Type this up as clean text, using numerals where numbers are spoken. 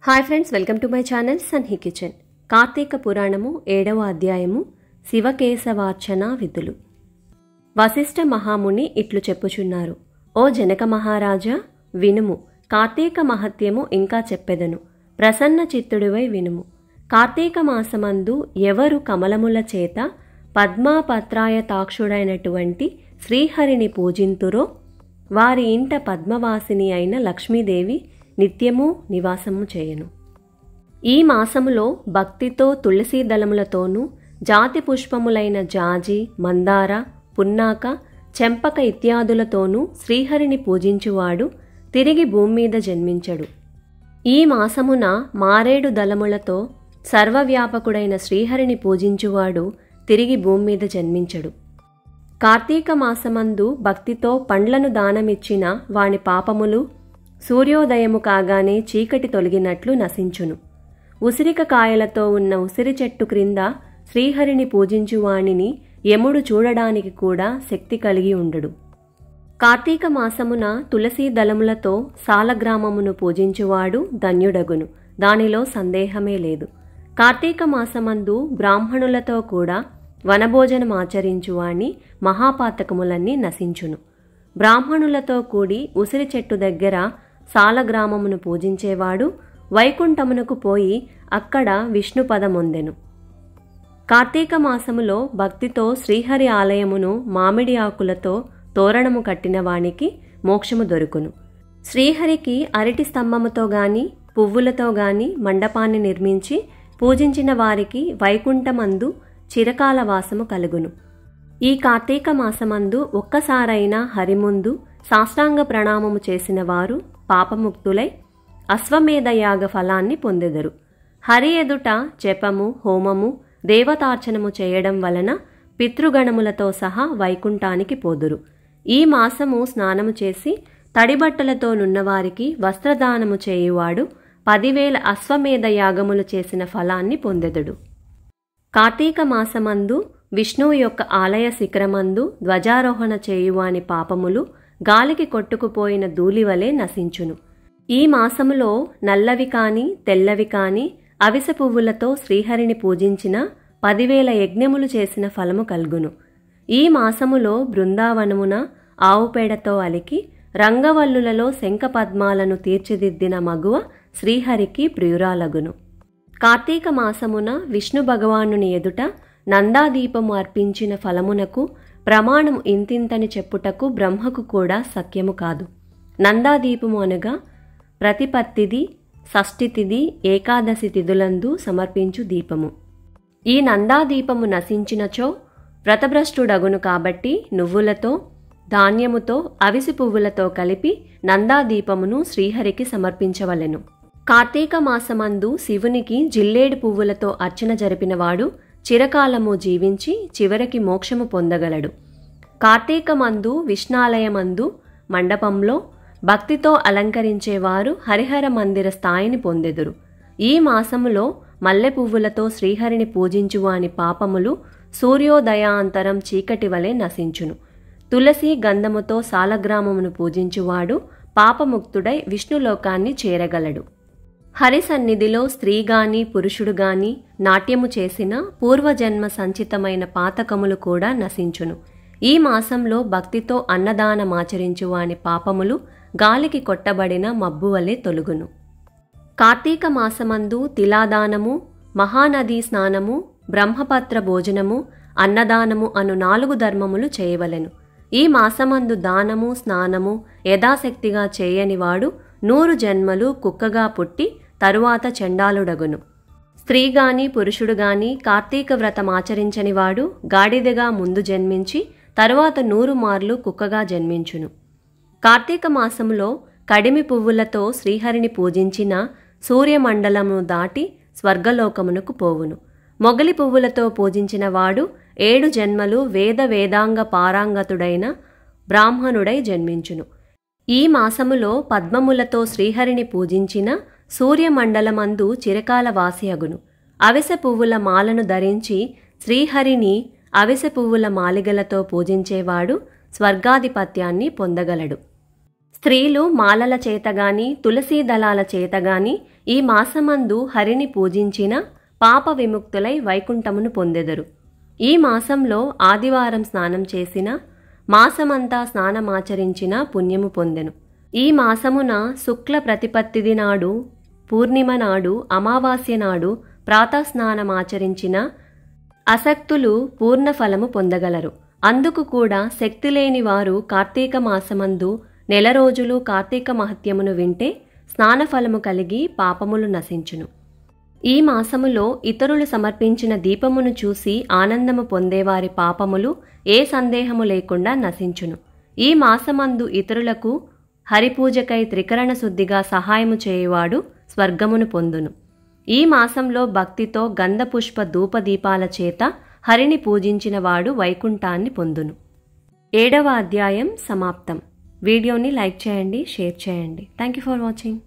Hi friends, welcome to my channel Sanhi kitchen. Karthika Puranamu 7వ అధ్యాయము శివకేశవార్చన విధులు. వశిష్ఠ మహాముని ఇట్లు చెప్పుచున్నారు. ఓ జనక మహారాజా, వినుము. కార్తీక మహత్యము ఇంకా చెప్పెదను. ప్రసన్న చిత్తుడివై వినుము. కార్తీక మాసమందు ఎవరు కమలముల చేత పద్మాపత్రాయతాక్షుడైనటువంటి శ్రీహరిని పూజింతురో వారి ఇంట పద్మవాసిని అయిన లక్ష్మీదేవి నిత్యము నివాసము చేయను. ఈ మాసములో భక్తితో తులసీ దళములతోనూ జాతి పుష్పములైన జాజి, మందార, పున్నాక, చెంపక ఇత్యాదులతోనూ శ్రీహరిని పూజించువాడు తిరిగి భూమి మీద జన్మించడు. ఈ మాసమున మారేడు దళములతో సర్వవ్యాపకుడైన శ్రీహరిని పూజించువాడు తిరిగి భూమి మీద జన్మించడు. కార్తీక మాసమందు భక్తితో పండ్లను దానమిచ్చిన వాని పాపములు సూర్యోదయము కాగానే చీకటి తొలగినట్లు నశించును. ఉసిరిక కాయలతో ఉన్న ఉసిరి చెట్టు క్రింద శ్రీహరిని పూజించువాణిని యముడు చూడడానికి కూడా శక్తి కలిగి ఉండడు. కార్తీక మాసమున తులసీ దళములతో సాలగ్రామమును పూజించువాడు ధన్యుడగును. దానిలో సందేహమే లేదు. కార్తీక మాసమందు బ్రాహ్మణులతో కూడా వనభోజనం ఆచరించువాణి మహాపాతకములన్నీ నశించును. బ్రాహ్మణులతో కూడి ఉసిరి చెట్టు దగ్గర సాలగ్రామమును పూజించేవాడు వైకుంఠమునకు పోయి అక్కడ విష్ణుపదమొందెను. కార్తీక మాసములో భక్తితో శ్రీహరి ఆలయమును మామిడి ఆకులతో తోరణము కట్టిన వానికి మోక్షము దొరుకును. శ్రీహరికి అరటి స్తంభముతో గాని పువ్వులతో గాని మండపాన్ని నిర్మించి పూజించిన వారికి వైకుంఠమందు చిరకాల వాసము కలుగును. ఈ కార్తీక మాసమందు ఒక్కసారైనా హరిముందు సాష్టాంగ ప్రణామము చేసిన వారు పాపముక్తులై అశ్వమేధయాగ ఫలాన్ని పొందెదరు. హరి ఎదుట జపము, హోమము, దేవతార్చనము చేయడం వలన పితృగణములతో సహా వైకుంఠానికి పోదురు. ఈ మాసము స్నానము చేసి తడిబట్టలతో నున్నవారికి వస్త్రదానము చేయువాడు 10,000 అశ్వమేధ యాగములు చేసిన ఫలాన్ని పొందెదడు. కార్తీక మాసమందు విష్ణువు యొక్క ఆలయ శిఖరమందు ధ్వజారోహణ చేయువాని పాపములు గాలికి కొట్టుకుపోయిన ధూళివలే నశించును. ఈ మాసములో నల్లవి కాని తెల్లవి కాని అవిసె పువ్వులతో శ్రీహరిని పూజించిన 10,000 యజ్ఞములు చేసిన ఫలము కల్గును. ఈ మాసములో బృందావనమున ఆవుపేడతో అలికి రంగవల్లులలో శంఖ పద్మాలను తీర్చిదిద్దిన మగువ శ్రీహరికి ప్రియురాలగును. కార్తీక మాసమున విష్ణు భగవానుని ఎదుట నందాదీపము అర్పించిన ఫలమునకు ప్రమాణము ఇంతింతని చెప్పుటకు బ్రహ్మకు కూడా సఖ్యము కాదు. నందాదీపము అనగా ప్రతిపత్తిది, షష్ఠితిది, ఏకాదశి తిథులందు సమర్పించు దీపము. ఈ నందాదీపము నశించినచో వ్రతభ్రష్టుడగును. కాబట్టి నువ్వులతో, ధాన్యముతో, అవిసి పువ్వులతో కలిపి నందాదీపమును శ్రీహరికి సమర్పించవలెను. కార్తీక మాసమందు శివునికి జిల్లేడు పువ్వులతో అర్చన జరిపినవాడు చిరకాలము జీవించి చివరికి మోక్షము పొందగలడు. కార్తీకమందు విష్ణాలయమందు మండపంలో భక్తితో అలంకరించేవారు హరిహర మందిర స్థాయిని పొందెదురు. ఈ మాసములో మల్లె పువ్వులతో శ్రీహరిని పూజించువాని పాపములు సూర్యోదయాంతరం చీకటి వలె నశించును. తులసి గంధముతో సాలగ్రామమును పూజించువాడు పాపముక్తుడై విష్ణులోకాన్ని చేరగలడు. హరి సన్నిధిలో స్త్రీగాని పురుషుడుగాని నాట్యము చేసిన పూర్వజన్మ సంచితమైన పాతకములు కూడా నశించును. ఈ మాసంలో భక్తితో అన్నదానమాచరించువాని పాపములు గాలికి కొట్టబడిన మబ్బువలే తొలుగును. కార్తీక మాసమందు తిలాదానము, మహానదీ స్నానము, బ్రహ్మపత్ర భోజనము, అన్నదానము అను 4 ధర్మములు చేయవలెను. ఈ మాసమందు దానము, స్నానము యథాశక్తిగా చేయనివాడు 100 జన్మలు కుక్కగా పుట్టి తరువాత చండాలుడగును. స్త్రీగాని పురుషుడుగాని కార్తీక వ్రతమాచరించనివాడు గాడిదగా ముందు జన్మించి తరువాత 100 మార్లు కుక్కగా జన్మించును. కార్తీక మాసములో కడిమి పువ్వులతో శ్రీహరిని పూజించిన సూర్యమండలమును దాటి స్వర్గలోకమునకు పోవును. మొగలి పువ్వులతో పూజించిన వాడు 7 జన్మలు వేదాంగ పారాంగతుడైన బ్రాహ్మణుడై జన్మించును. ఈ మాసములో పద్మములతో శ్రీహరిని పూజించిన సూర్యమండలమందు చిరకాల వాసియగును. అవిసె పువ్వుల మాలను ధరించి శ్రీహరిని అవిసె పువ్వుల మాలిగలతో పూజించేవాడు స్వర్గాధిపత్యాన్ని పొందగలడు. స్త్రీలు మాలల చేతగాని తులసీ దళాల చేతగాని ఈ మాసమందు హరిని పూజించిన పాప విముక్తులై వైకుంఠమును పొందెదరు. ఈ మాసంలో ఆదివారం స్నానం చేసిన మాసమంతా స్నానమాచరించిన పుణ్యము పొందెను. ఈ మాసమున శుక్ల ప్రతిపత్తిది నాడు, పూర్ణిమ నాడు, అమావాస్య నాడు ప్రాతస్నానమాచరించిన అసక్తులు పూర్ణ ఫలము పొందగలరు. అందుకు కూడా శక్తి లేని వారు కార్తీక మాసమందు నెల రోజులు కార్తీక మహత్యమును వింటే స్నానఫలము కలిగి పాపములు నశించును. ఈ మాసములో ఇతరులు సమర్పించిన దీపమును చూసి ఆనందము పొందేవారి పాపములు ఏ సందేహము లేకుండా నశించును. ఈ మాసమందు ఇతరులకు హరిపూజకై త్రికరణ శుద్ధిగా సహాయము చేయువాడు స్వర్గమును పొందును. ఈ మాసంలో భక్తితో గంధపుష్ప ధూపదీపాల చేత హరిని పూజించిన వాడు వైకుంఠాన్ని పొందును. 7వ అధ్యాయం సమాప్తం. వీడియోని లైక్ చేయండి, షేర్ చేయండి. Thank you for watching.